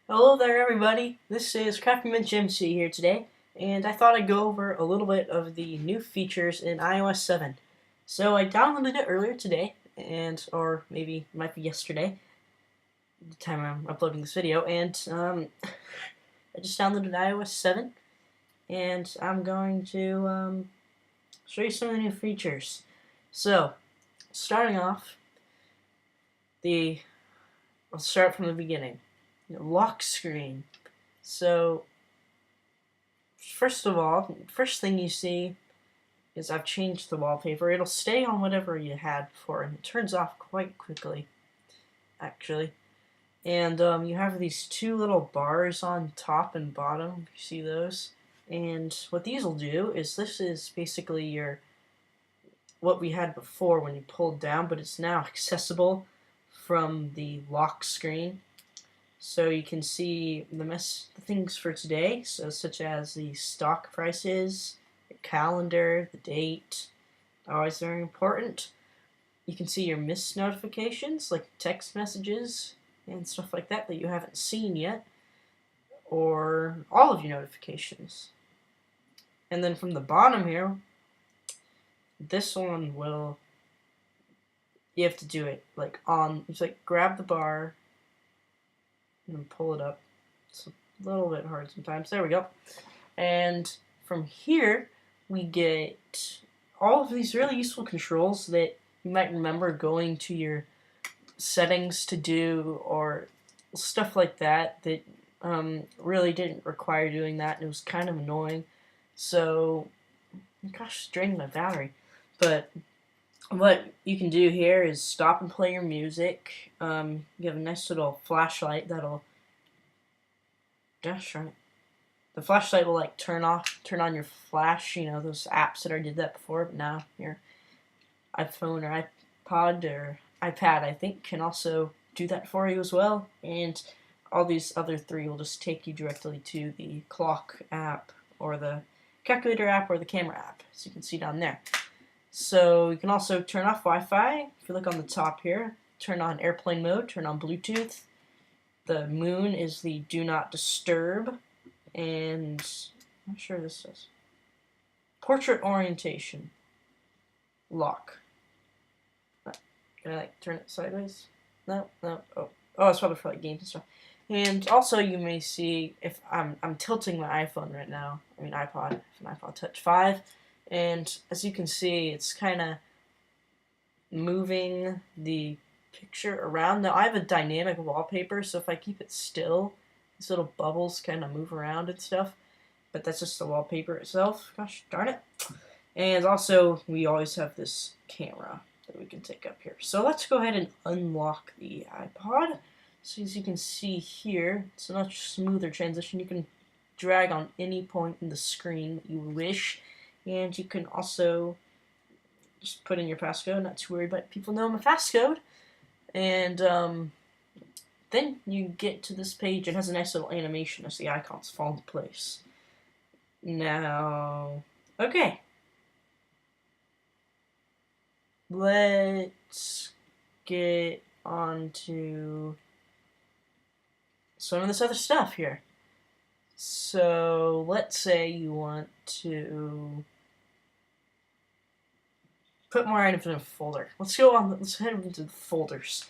Hello there, everybody. This is Craftyman MC here today, and I thought I'd go over a little bit of the new features in iOS 7. So I downloaded it earlier today, or maybe it might be yesterday, the time I'm uploading this video, and I just downloaded iOS 7, and I'm going to show you some of the new features. So, starting off, let's start from the beginning. Lock screen. So, first of all, first thing you see is I've changed the wallpaper. It'll stay on whatever you had before, and it turns off quite quickly, actually. And you have these two little bars on top and bottom. You see those? And what these will do is this is basically what we had before when you pulled down, but it's now accessible from the lock screen. So you can see the things for today, so such as the stock prices, the calendar, the date, always very important. You can see your missed notifications, like text messages and stuff like that you haven't seen yet, or all of your notifications. And then from the bottom here, this one you have to do it like it's like grab the bar and pull it up. It's a little bit hard sometimes. There we go. And from here, we get all of these really useful controls that you might remember going to your settings to do, or stuff like that really didn't require doing that, and it was kind of annoying. So, gosh, it's draining my battery. But what you can do here is stop and play your music. You have a nice little flashlight that'll, gosh darn it. The flashlight will like turn on your flash, those apps that already did that before, but now your iPhone or iPod or iPad, I think, can also do that for you as well. And all these other three will just take you directly to the clock app or the calculator app or the camera app, as you can see down there. So you can also turn off Wi-Fi. If you look on the top here, turn on airplane mode, turn on Bluetooth. The moon is the do not disturb. And I'm not sure this says portrait orientation lock. Can I like turn it sideways? No. Oh, it's probably for like games and stuff. And also, you may see if I'm tilting my iPhone right now. I mean iPod, an iPod Touch 5, and as you can see, it's kind of moving the picture around. Now I have a dynamic wallpaper, so if I keep it still, these little bubbles kind of move around and stuff. But that's just the wallpaper itself. Gosh darn it. And also, we always have this camera that we can take up here. So let's go ahead and unlock the iPod. So as you can see here, it's a much smoother transition. You can drag on any point in the screen that you wish. And you can also just put in your passcode, not too worried about people knowing my passcode. And then you get to this page. It has a nice little animation as the icons fall into place. Now, okay. Let's get on to some of this other stuff here. So let's say you want to put more items in a folder. Let's head into the folders.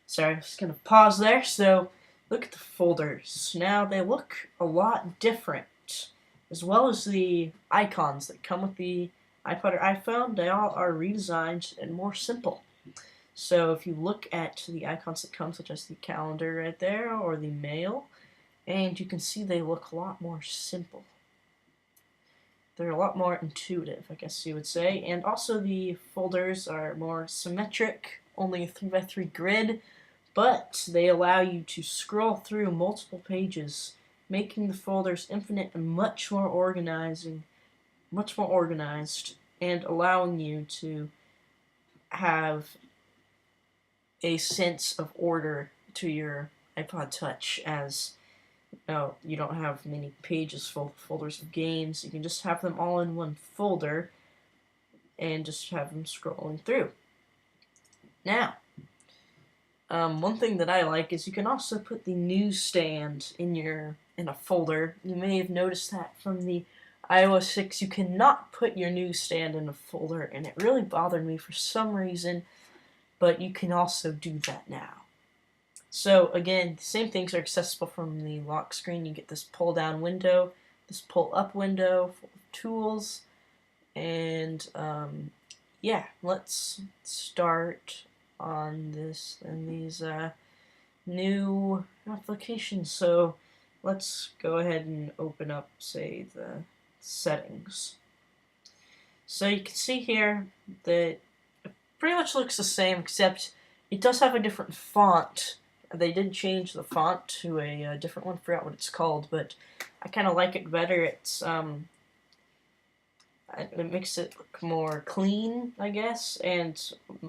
Sorry, I'm just gonna pause there. So look at the folders. Now they look a lot different, as well as the icons that come with the iPod or iPhone. They all are redesigned and more simple. So if you look at the icons that come, such as the calendar right there, or the mail, and you can see they look a lot more simple. They're a lot more intuitive, I guess you would say. And also the folders are more symmetric, only a 3x3 grid, but they allow you to scroll through multiple pages, making the folders infinite and much more organized, and allowing you to have a sense of order to your iPod Touch, as you don't have many pages full of folders of games. You can just have them all in one folder and just have them scrolling through. Now, One thing that I like is you can also put the newsstand in a folder. You may have noticed that from the iOS 6 you cannot put your newsstand in a folder, and it really bothered me for some reason, but you can also do that now. So again, the same things are accessible from the lock screen. You get this pull down window, this pull up window full of tools, and yeah, let's start on this and these new applications. So let's go ahead and open up, say, the settings. So you can see here that it pretty much looks the same, except it does have a different font. They did change the font to a different one. I forgot what it's called, but I kind of like it better. It makes it look more clean, I guess, and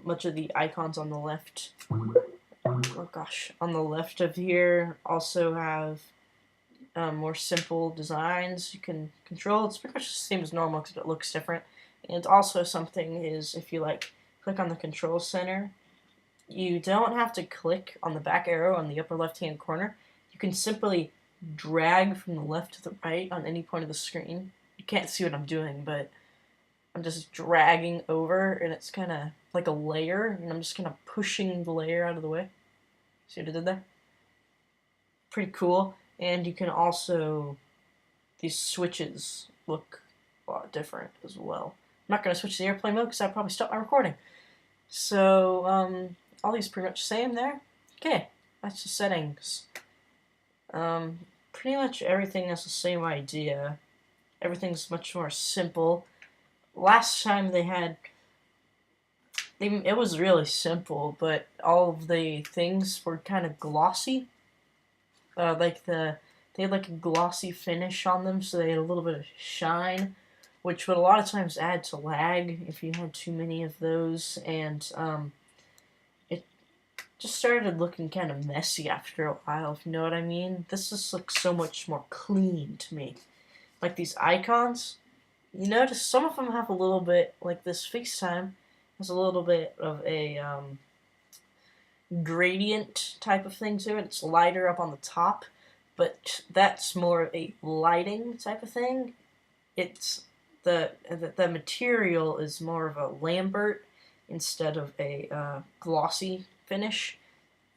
much of the icons on the left, oh gosh, on the left of here also have more simple designs you can control. It's pretty much the same as normal because it looks different. And also something is, if you like click on the control center, you don't have to click on the back arrow on the upper left hand corner. You can simply drag from the left to the right on any point of the screen. You can't see what I'm doing, but I'm just dragging over, and it's kind of like a layer, and I'm just kind of pushing the layer out of the way. See what I did there? Pretty cool. And you can also, these switches look a lot different as well. I'm not going to switch to the airplane mode because I'd probably stop my recording. So, all these pretty much the same there. Okay, that's the settings. Pretty much everything has the same idea. Everything's much more simple. Last time it was really simple, but all of the things were kind of glossy. They had like a glossy finish on them, so they had a little bit of shine, which would a lot of times add to lag if you had too many of those, and it just started looking kind of messy after a while, if you know what I mean. This just looks so much more clean to me. Like these icons, you notice some of them have a little bit, like this FaceTime has a little bit of a gradient type of thing to it. It's lighter up on the top, but that's more of a lighting type of thing. It's the material is more of a Lambert instead of a glossy finish.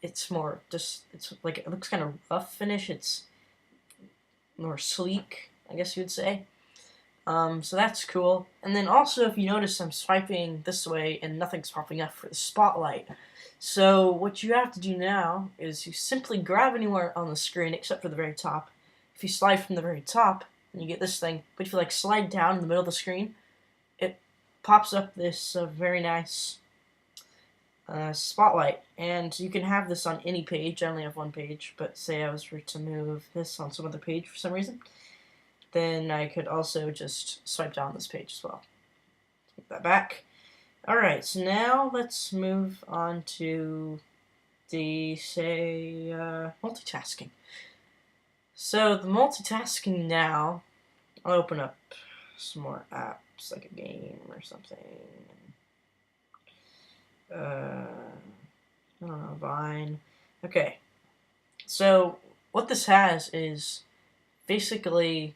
It's more just, it's like, it looks kind of rough finish. It's more sleek, I guess you would say. So that's cool. And then also, if you notice, I'm swiping this way and nothing's popping up for the spotlight. So what you have to do now is you simply grab anywhere on the screen except for the very top. If you slide from the very top, then you get this thing. But if you like slide down in the middle of the screen, it pops up this very nice spotlight. And you can have this on any page. I only have one page, but say I was to move this on some other page for some reason, then I could also just swipe down this page as well. Take that back. Alright, so now let's move on to the, say, multitasking. So the multitasking now, I'll open up some more apps, like a game or something. I don't know, Vine. Okay, so what this has is basically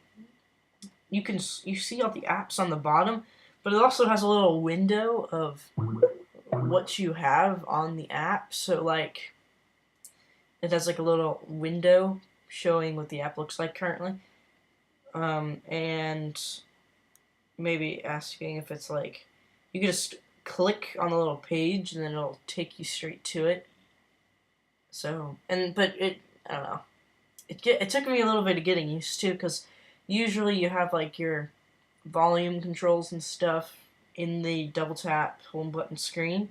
you see all the apps on the bottom, but it also has a little window of what you have on the app. So like it has like a little window showing what the app looks like currently, and maybe asking if it's like you can just click on the little page and then it'll take you straight to it. So but I don't know. It took me a little bit of getting used to, because usually you have like your volume controls and stuff in the double tap home button screen,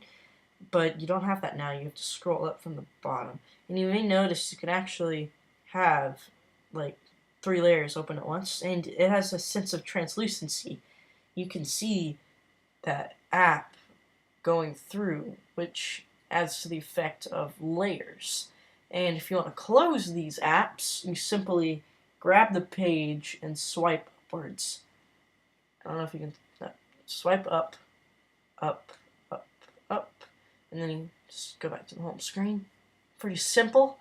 but you don't have that now. You have to scroll up from the bottom. And you may notice you can actually have like 3 layers open at once, and it has a sense of translucency. You can see that app going through, which adds to the effect of layers. And if you want to close these apps, you simply grab the page and swipe upwards. I don't know if you can swipe up, up, up, up, and then you just go back to the home screen. pretty simple.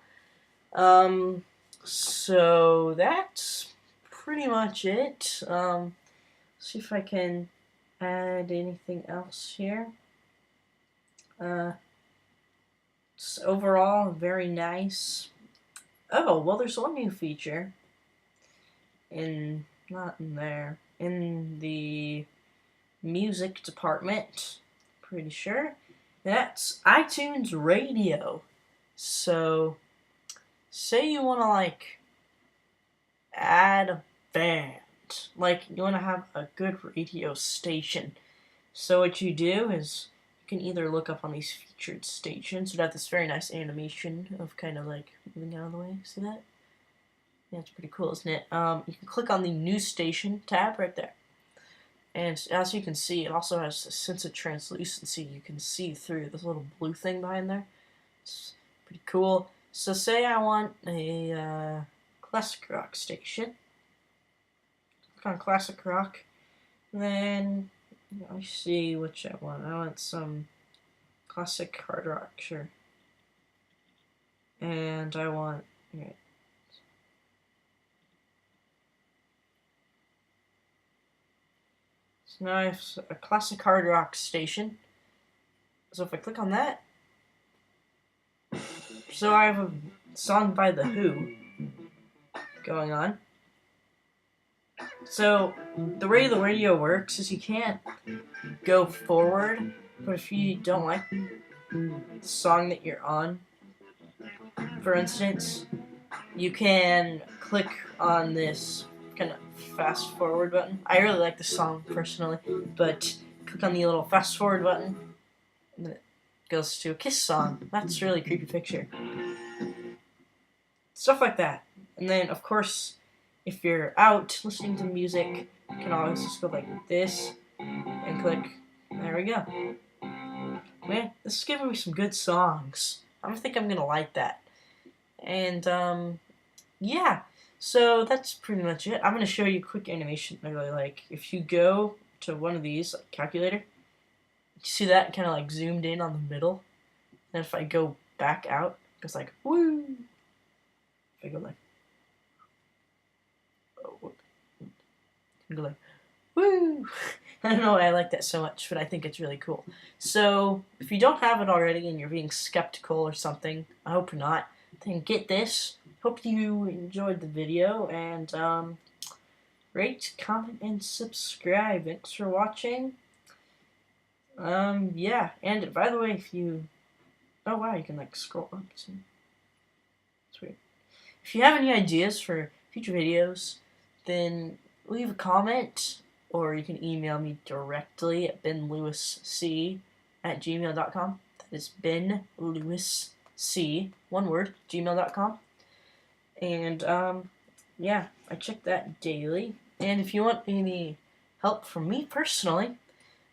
So that's pretty much it. See if I can add anything else here. It's overall very nice. Oh, well, there's one new feature not in there, in the music department, pretty sure. That's iTunes Radio. So, say you want to, like, add a band. Like, you want to have a good radio station. So what you do is, you can either look up on these featured stations. It have this very nice animation of kind of, like, moving out of the way. See that? Yeah, it's pretty cool, isn't it? You can click on the New Station tab right there. And as you can see, it also has a sense of translucency. You can see through this little blue thing behind there. It's pretty cool. So say I want a classic rock station. Click on classic rock. Then let me see which I want. I want some classic hard rock, sure. And I want, right. So now I have a classic hard rock station. So if I click on that, so I have a song by The Who going on. So the way the radio works is you can't go forward, but if you don't like the song that you're on, for instance, you can click on this kind of fast forward button. I really like the song personally, but click on the little fast forward button and then it goes to a Kiss song. That's a really creepy picture. Stuff like that. And then of course, if you're out listening to music, you can always just go like this and click. There we go. Man, this is giving me some good songs. I think I'm gonna like that. And yeah, so that's pretty much it. I'm gonna show you a quick animation I really like. If you go to one of these, like calculator, you see that kind of like zoomed in on the middle. And if I go back out, it goes like woo. If I go like, oh, I go like woo. I don't know why I like that so much, but I think it's really cool. So if you don't have it already and you're being skeptical or something, I hope you're not, then get this. Hope you enjoyed the video, and rate, comment, and subscribe. Thanks for watching. Yeah, and by the way, if you, oh wow, you can like scroll up, see? It's weird. If you have any ideas for future videos, then leave a comment, or you can email me directly at benlewisc@gmail.com. That is benlewisc, one word, gmail.com. And yeah, I check that daily. And if you want any help from me personally,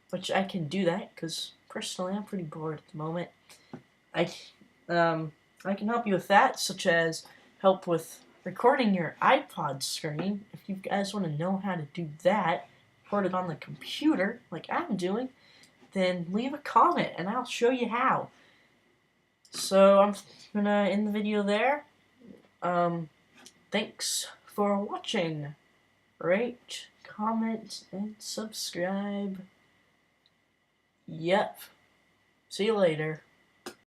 which I can do that because personally I'm pretty bored at the moment, I can help you with that, such as help with recording your iPod screen. If you guys want to know how to do that, record it on the computer like I'm doing, then leave a comment and I'll show you how. So I'm gonna end the video there. Thanks for watching. Rate, comment, and subscribe. Yep. See you later.